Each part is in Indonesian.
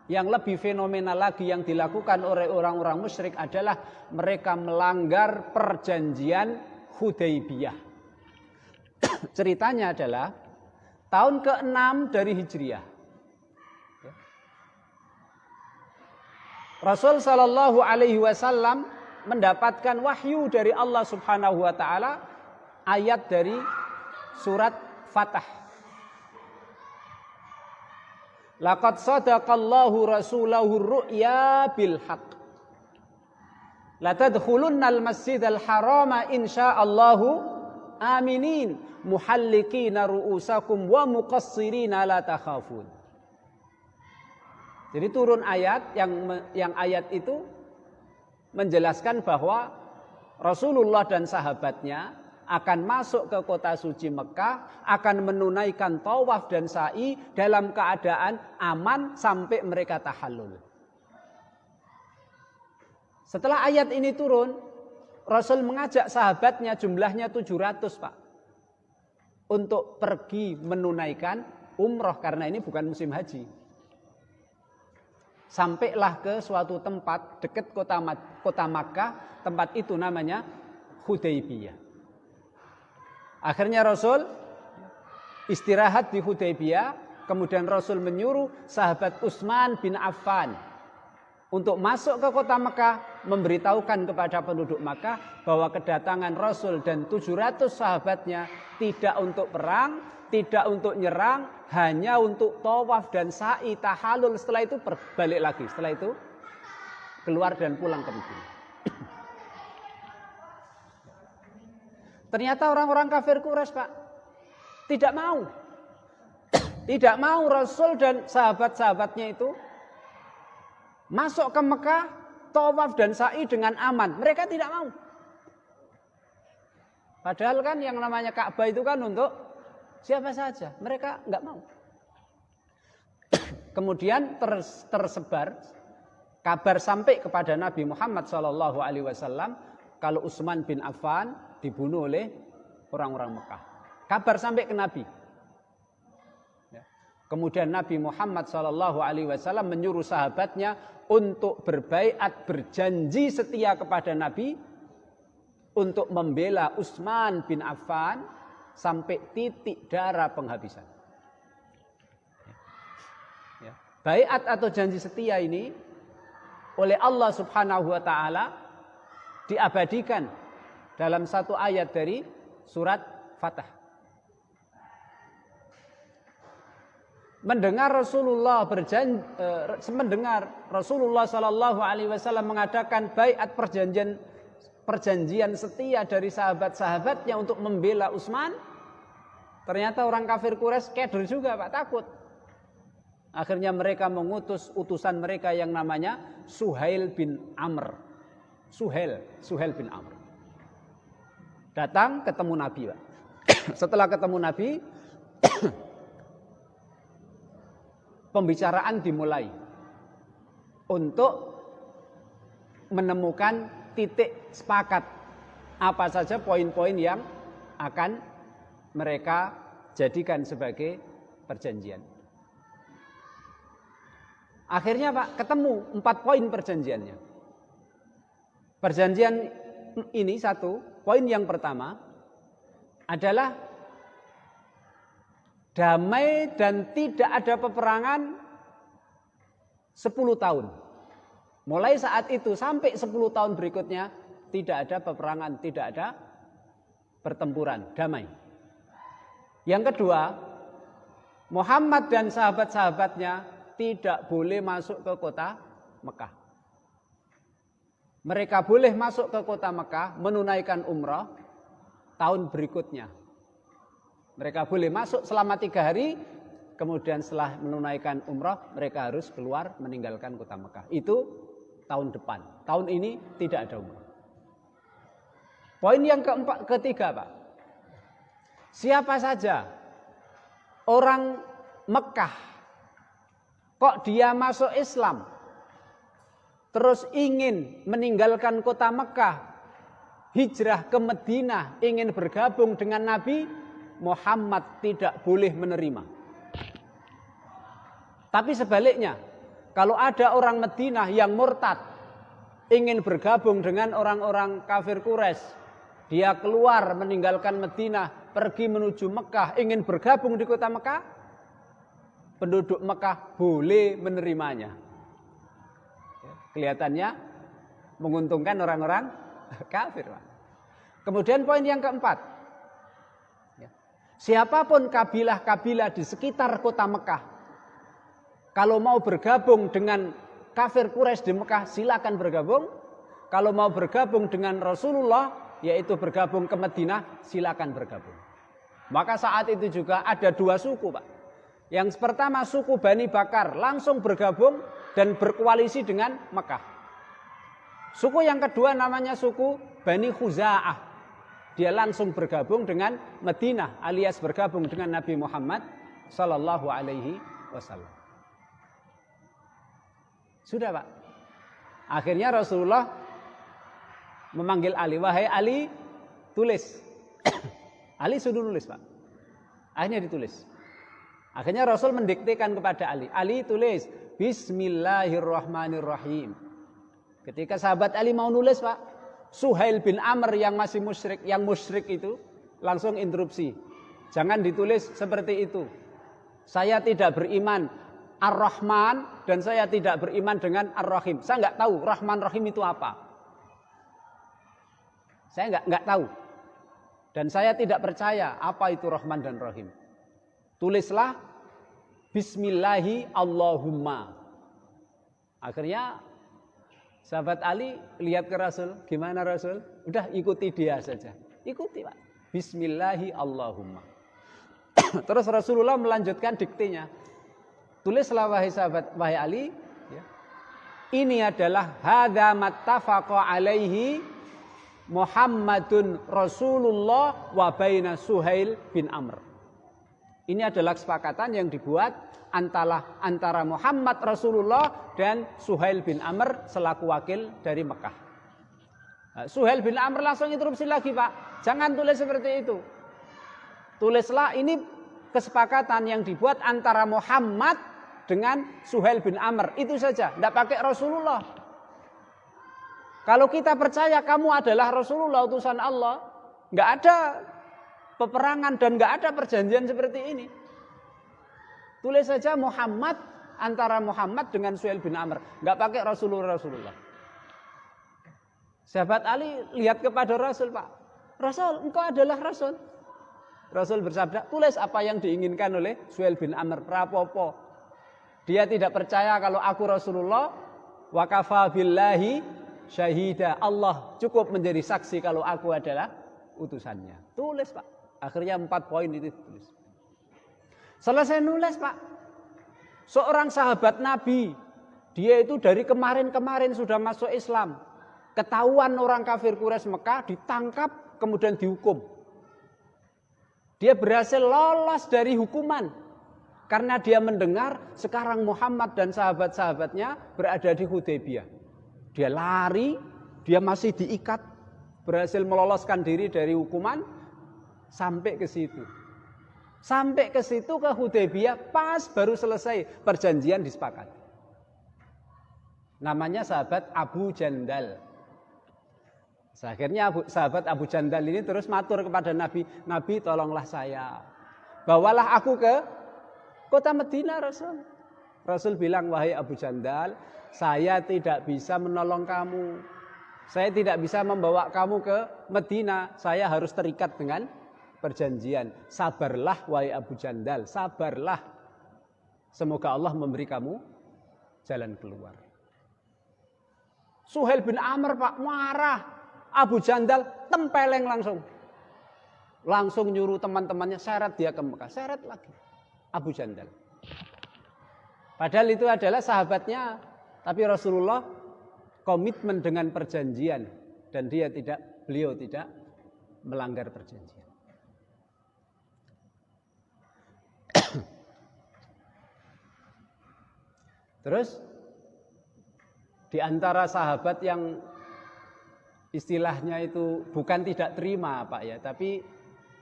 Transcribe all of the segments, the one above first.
Yang lebih fenomenal lagi yang dilakukan oleh orang-orang musyrik adalah mereka melanggar perjanjian Hudaybiyah. Ceritanya adalah tahun ke-6 dari Hijriah. Rasul sallallahu alaihi wasallam mendapatkan wahyu dari Allah Subhanahu wa taala, ayat dari surat Fatah. Laqad sadaqallahu rasulahu ru'ya bil haqq. La tadkhulunnal masjidal harama insyaallahu aminin muhallikina ru'usakum wa muqassirina la takhafun. Jadi turun ayat yang ayat itu menjelaskan bahwa Rasulullah dan sahabatnya akan masuk ke kota suci Mekah, akan menunaikan tawaf dan sa'i dalam keadaan aman sampai mereka tahallul. Setelah ayat ini turun, Rasul mengajak sahabatnya, jumlahnya 700 Pak, untuk pergi menunaikan umroh karena ini bukan musim haji. Sampailah ke suatu tempat dekat kota Makkah, tempat itu namanya Hudaybiyah. Akhirnya Rasul istirahat di Hudaybiyah, kemudian Rasul menyuruh sahabat Utsman bin Affan untuk masuk ke kota Mekah, memberitahukan kepada penduduk Makkah bahwa kedatangan Rasul dan 700 sahabatnya tidak untuk perang, tidak untuk nyerang, hanya untuk tawaf dan sa'i tahallul. Setelah itu berbalik lagi, setelah itu keluar dan pulang ke Madinah. Ternyata orang-orang kafir Quraisy, Pak, tidak mau. Tidak mau Rasul dan sahabat-sahabatnya itu masuk ke Mekah, tawaf dan sa'i dengan aman. Mereka tidak mau. Padahal kan yang namanya Ka'bah itu kan untuk siapa saja. Mereka enggak mau. Kemudian tersebar kabar sampai kepada Nabi Muhammad SAW kalau Utsman bin Affan dibunuh oleh orang-orang Mekah. Kabar sampai ke Nabi. Kemudian Nabi Muhammad SAW menyuruh sahabatnya untuk berbaiat, berjanji setia kepada Nabi untuk membela Utsman bin Affan sampai titik darah penghabisan. Baiat atau janji setia ini oleh Allah Subhanahu wa taala diabadikan dalam satu ayat dari surat Fatah. Mendengar Rasulullah Sallallahu Alaihi Wasallam mengadakan baiat perjanjian setia dari sahabat-sahabatnya untuk membela Utsman, ternyata orang kafir Quraisy keder juga, Pak, takut. Akhirnya mereka mengutus utusan mereka yang namanya Suhail bin Amr. Suhail bin Amr. Datang ketemu Nabi, Pak. Setelah ketemu Nabi, pembicaraan dimulai untuk menemukan titik sepakat apa saja poin-poin yang akan mereka jadikan sebagai perjanjian. Akhirnya, Pak, ketemu 4 poin perjanjiannya. Perjanjian ini satu, poin yang pertama adalah damai dan tidak ada peperangan 10 tahun. Mulai saat itu sampai 10 tahun berikutnya tidak ada peperangan, tidak ada pertempuran, damai. Yang kedua, Muhammad dan sahabat-sahabatnya tidak boleh masuk ke kota Mekah. Mereka boleh masuk ke kota Mekah menunaikan umrah tahun berikutnya. Mereka boleh masuk selama 3 hari, kemudian setelah menunaikan umrah mereka harus keluar meninggalkan kota Mekah. Itu tahun depan. Tahun ini tidak ada umrah. Poin yang ketiga, Pak. Siapa saja orang Mekah kok dia masuk Islam, terus ingin meninggalkan kota Mekah, hijrah ke Madinah, ingin bergabung dengan Nabi Muhammad, tidak boleh menerima. Tapi sebaliknya, Kalau ada orang Madinah yang murtad, ingin bergabung dengan orang-orang kafir Quraisy, dia keluar meninggalkan Madinah, pergi menuju Mekah, ingin bergabung di kota Mekah, penduduk Mekah boleh menerimanya. Kelihatannya menguntungkan orang-orang kafir. Kemudian poin yang keempat, siapapun kabilah-kabilah di sekitar kota Mekah, kalau mau bergabung dengan kafir Quraisy di Mekah, silakan bergabung. Kalau mau bergabung dengan Rasulullah, yaitu bergabung ke Madinah, silakan bergabung. Maka saat itu juga ada dua suku, Pak. Yang pertama suku Bani Bakar langsung bergabung dan berkoalisi dengan Mekah. Suku yang kedua namanya suku Bani Khuza'ah. Dia langsung bergabung dengan Madinah alias bergabung dengan Nabi Muhammad sallallahu alaihi wasallam. Sudah, Pak. Akhirnya Rasulullah memanggil Ali, wahai Ali, tulis. Ali sudah nulis, Pak. Akhirnya ditulis. Akhirnya Rasul mendiktekan kepada Ali, Ali tulis Bismillahirrahmanirrahim. Ketika sahabat Ali mau nulis, Pak, Suhail bin Amr yang masih musyrik, yang musyrik itu langsung interupsi. Jangan ditulis seperti itu. Saya tidak beriman Ar-Rahman dan saya tidak beriman dengan Ar-Rahim. Saya nggak tahu Rahman Rahim itu apa. Saya nggak tahu. Dan saya tidak percaya apa itu Rahman dan Rahim. Tulislah Bismillahi Allahumma. Akhirnya sahabat Ali lihat ke Rasul, gimana Rasul? Udah ikuti dia saja. Ikuti, Pak. Bismillahi Allahumma. Terus Rasulullah melanjutkan diktenya. Tulislah wahai sahabat, wahai Ali, ya. Ini adalah hadza mattafaqa alaihi Muhammadun Rasulullah wa baina Suhail bin Amr. Ini adalah kesepakatan yang dibuat antara Muhammad Rasulullah dan Suhail bin Amr selaku wakil dari Mekah. Nah, Suhail bin Amr langsung interupsi lagi, Pak. Jangan tulis seperti itu. Tulislah ini kesepakatan yang dibuat antara Muhammad dengan Suhail bin Amr. Itu saja, tidak pakai Rasulullah. Kalau kita percaya kamu adalah Rasulullah utusan Allah, nggak ada peperangan dan nggak ada perjanjian seperti ini. Tulis saja Muhammad, antara Muhammad dengan Suhail bin Amr, nggak pakai Rasulullah. Sahabat Ali lihat kepada Rasul, Pak. Rasul, engkau adalah Rasul. Rasul bersabda, tulis apa yang diinginkan oleh Suhail bin Amr, rapopo. Dia tidak percaya kalau aku Rasulullah, wa kafa billahi syahida. Allah cukup menjadi saksi kalau aku adalah utusannya. Tulis, Pak. Akhirnya 4 poin itu tulis. Selesai nulis, Pak. Seorang sahabat Nabi, dia itu dari kemarin-kemarin sudah masuk Islam. Ketahuan orang kafir Quraisy Mekah, ditangkap kemudian dihukum. Dia berhasil lolos dari hukuman. Karena dia mendengar sekarang Muhammad dan sahabat-sahabatnya berada di Hudaybiyah. Dia lari, dia masih diikat, berhasil meloloskan diri dari hukuman sampai ke situ. Sampai ke situ ke Hudaybiyah pas baru selesai perjanjian disepakati. Namanya sahabat Abu Jandal. Akhirnya sahabat Abu Jandal ini terus matur kepada Nabi, Nabi tolonglah saya. Bawalah aku ke kota Madinah, Rasul. Rasul bilang, wahai Abu Jandal, saya tidak bisa menolong kamu. Saya tidak bisa membawa kamu ke Madinah. Saya harus terikat dengan perjanjian. Sabarlah wahai Abu Jandal, sabarlah. Semoga Allah memberi kamu jalan keluar. Suhail bin Amr, Pak, marah. Abu Jandal tempeleng langsung. Langsung nyuruh teman-temannya seret dia ke Mekah. Seret lagi Abu Jandal. Padahal itu adalah sahabatnya, tapi Rasulullah komitmen dengan perjanjian dan beliau tidak melanggar perjanjian. Terus di antara sahabat yang istilahnya itu bukan tidak terima, Pak ya, tapi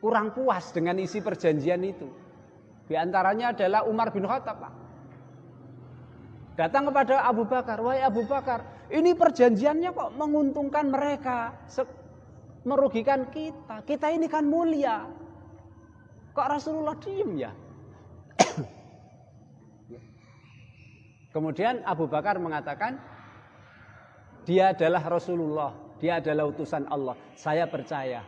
kurang puas dengan isi perjanjian itu. Di antaranya adalah Umar bin Khattab, Pak. Datang kepada Abu Bakar, wahai Abu Bakar, ini perjanjiannya kok menguntungkan mereka, merugikan kita. Kita ini kan mulia. Kok Rasulullah diem ya? Kemudian Abu Bakar mengatakan, dia adalah Rasulullah, dia adalah utusan Allah, saya percaya.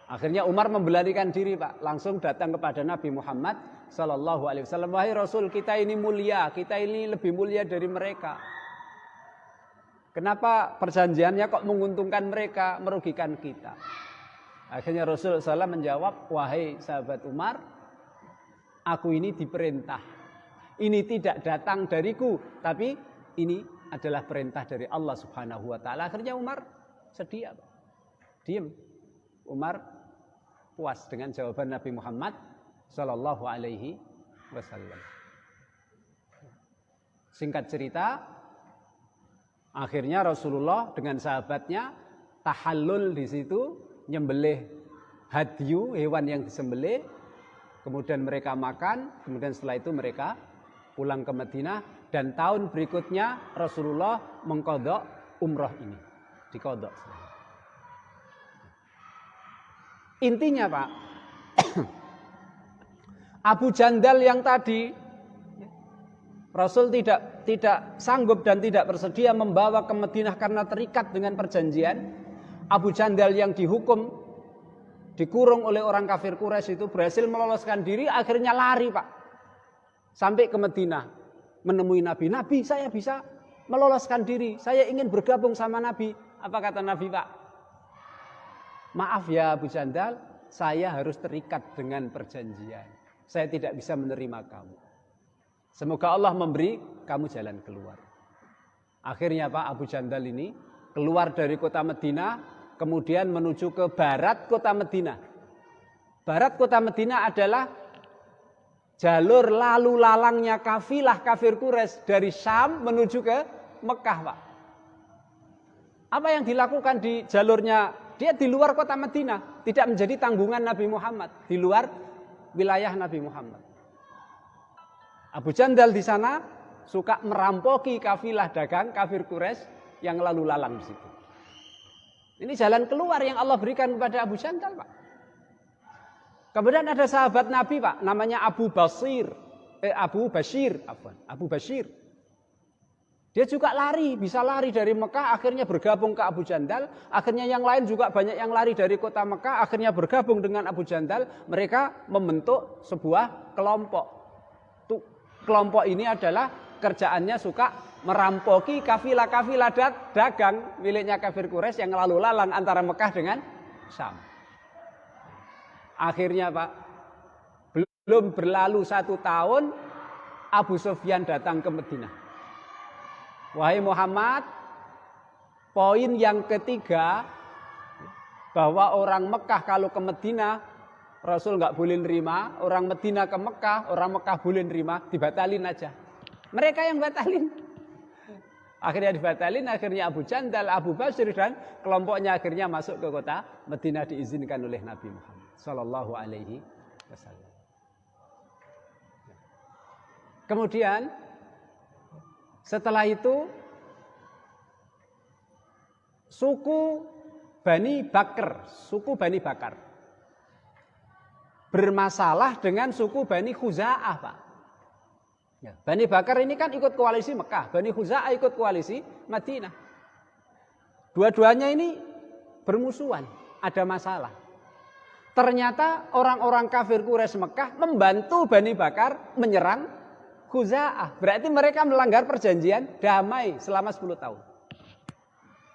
Akhirnya Umar memberanikan diri, Pak, langsung datang kepada Nabi Muhammad Sallallahu Alaihi Wasallam, wahai Rasul, kita ini mulia, kita ini lebih mulia dari mereka. Kenapa perjanjiannya kok menguntungkan mereka, merugikan kita? Akhirnya Rasul SAW menjawab, wahai sahabat Umar, aku ini diperintah. Ini tidak datang dariku, tapi ini adalah perintah dari Allah Subhanahu wa taala. Akhirnya Umar sedia, Pak. Diam. Umar puas dengan jawaban Nabi Muhammad sallallahu alaihi wasallam. Singkat cerita, akhirnya Rasulullah dengan sahabatnya tahallul di situ, nyembelih hadyu, hewan yang disembelih, kemudian mereka makan, kemudian setelah itu mereka pulang ke Madinah, dan tahun berikutnya Rasulullah mengqadha umrah ini, diqadha. Intinya, Pak, Abu Jandal yang tadi Rasul tidak sanggup dan tidak bersedia membawa ke Madinah karena terikat dengan perjanjian. Abu Jandal yang dihukum, dikurung oleh orang kafir Quraisy itu berhasil meloloskan diri, akhirnya lari, Pak, sampai ke Madinah menemui Nabi. Nabi, saya bisa meloloskan diri, saya ingin bergabung sama Nabi. Apa kata Nabi, Pak? Maaf ya Abu Jandal, saya harus terikat dengan perjanjian. Saya tidak bisa menerima kamu. Semoga Allah memberi kamu jalan keluar. Akhirnya, Pak, Abu Jandal ini keluar dari kota Madinah, kemudian menuju ke barat kota Madinah. Barat kota Madinah adalah jalur lalu lalangnya kafilah kafir Quraisy dari Syam menuju ke Mekah, Pak. Apa yang dilakukan di jalurnya? Dia di luar kota Madinah, tidak menjadi tanggungan Nabi Muhammad, di luar wilayah Nabi Muhammad. Abu Jandal di sana suka merampoki kafilah dagang kafir Quraisy yang lalu lalang di situ. Ini jalan keluar yang Allah berikan kepada Abu Jandal, Pak. Kemudian ada sahabat Nabi, Pak, namanya Abu Bashir. Dia juga lari, bisa lari dari Mekah, akhirnya bergabung ke Abu Jandal. Akhirnya yang lain juga banyak yang lari dari kota Mekah, akhirnya bergabung dengan Abu Jandal. Mereka membentuk sebuah kelompok. Kelompok ini adalah kerjaannya suka merampoki kafilah-kafilah dagang miliknya kafir Quraisy yang lalu lalang antara Mekah dengan Syam. Akhirnya, Pak, belum berlalu 1 tahun, Abu Sufyan datang ke Madinah. Wahai Muhammad, poin yang ketiga, bahwa orang Mekah kalau ke Madinah, Rasul nggak boleh nerima. Orang Madinah ke Mekah, orang Mekah boleh nerima, dibatalin aja. Mereka yang batalin. Akhirnya dibatalin, akhirnya Abu Jandal, Abu Bashir dan kelompoknya akhirnya masuk ke kota Madinah, diizinkan oleh Nabi Muhammad Sallallahu Alaihi Wasallam. Kemudian setelah itu suku Bani Bakar bermasalah dengan suku Bani Khuza'ah, Pak. Ya, Bani Bakar ini kan ikut koalisi Mekah, Bani Khuza'ah ikut koalisi Madinah. Dua-duanya ini bermusuhan, ada masalah. Ternyata orang-orang kafir Quraisy Mekah membantu Bani Bakar menyerang Khuza'ah. Berarti mereka melanggar perjanjian damai selama 10 tahun.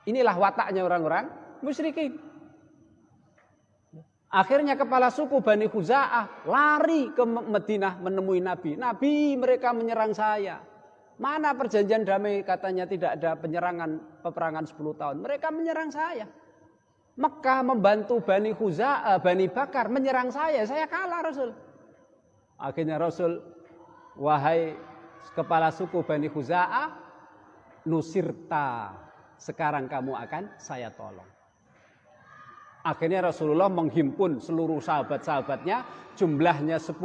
Inilah wataknya orang-orang musyrikin. Akhirnya kepala suku Bani Khuza'ah lari ke Madinah menemui Nabi. Nabi, mereka menyerang saya. Mana perjanjian damai, katanya tidak ada peperangan 10 tahun. Mereka menyerang saya. Mekah membantu Bani Khuza'ah, Bani Bakar menyerang saya kalah Rasul. Akhirnya Rasul, wahai kepala suku Bani Khuza'ah, nusirta, sekarang kamu akan saya tolong. Akhirnya Rasulullah menghimpun seluruh sahabat-sahabatnya, jumlahnya 10.000.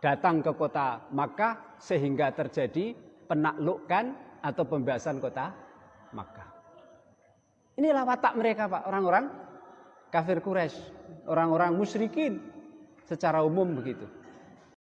datang ke kota Makkah sehingga terjadi penaklukan atau pembebasan kota Makkah. Inilah watak mereka, Pak, orang-orang kafir Quraisy, orang-orang musyrikin secara umum begitu.